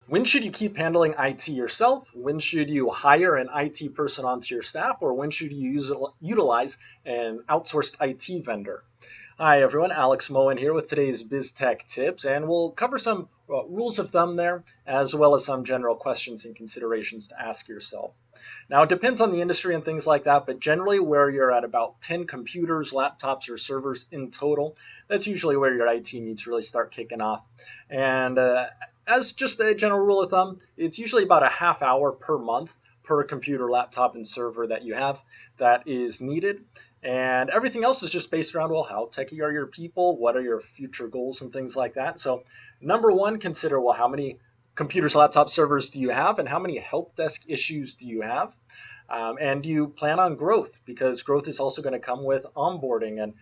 When should you keep handling IT yourself? When should you hire an IT person onto your staff? Or when should you utilize an outsourced IT vendor? Hi everyone, Alex Moen here with today's BizTech tips, and we'll cover some rules of thumb there, as well as some general questions and considerations to ask yourself. Now, it depends on the industry and things like that, but generally where you're at about 10 computers, laptops, or servers in total, that's usually where your IT needs really start kicking off. And as just a general rule of thumb, it's usually about a half hour per month per computer, laptop, and server that you have that is needed. And everything else is just based around, well, how techy are your people? What are your future goals and things like that? So, number one, consider, well, how many computers, laptop servers do you have, and how many help desk issues do you have? And do you plan on growth? Because growth is also going to come with onboarding and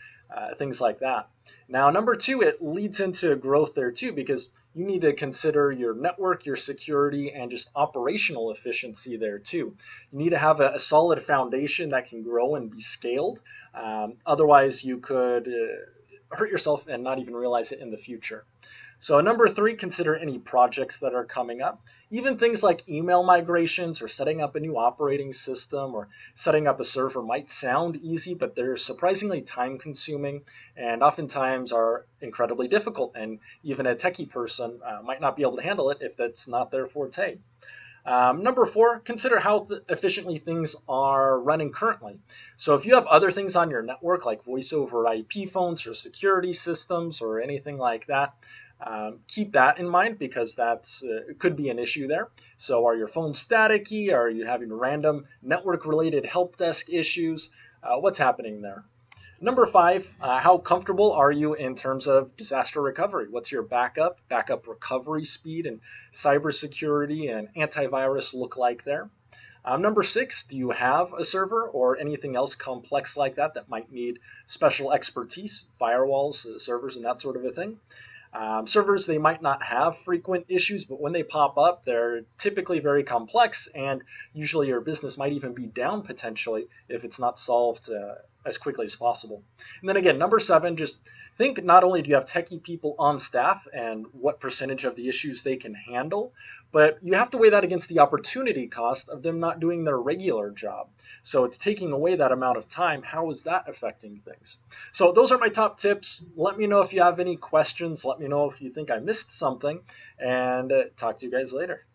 things like that. Now, number two, it leads into growth there too, because you need to consider your network, your security, and just operational efficiency there too. You need to have a solid foundation that can grow and be scaled. Otherwise, you could hurt yourself and not even realize it in the future. So number three, consider any projects that are coming up. Even things like email migrations or setting up a new operating system or setting up a server might sound easy, but they're surprisingly time consuming and oftentimes are incredibly difficult. And even a techie person might not be able to handle it if that's not their forte. Number four, consider how efficiently things are running currently. So if you have other things on your network like voice over IP phones or security systems or anything like that, keep that in mind because that's could be an issue there. So are your phones staticky? Are you having random network related help desk issues? What's happening there? Number five, how comfortable are you in terms of disaster recovery? What's your backup recovery speed, and cybersecurity and antivirus look like there? Number six, do you have a server or anything else complex like that that might need special expertise, firewalls, servers, and that sort of a thing? Servers, they might not have frequent issues, but when they pop up, they're typically very complex, and usually your business might even be down potentially if it's not solved as quickly as possible. And then again, number seven, just think not only do you have techie people on staff and what percentage of the issues they can handle, but you have to weigh that against the opportunity cost of them not doing their regular job. So it's taking away that amount of time. How is that affecting things? So those are my top tips. Let me know if you have any questions. Let me know if you think I missed something, and talk to you guys later.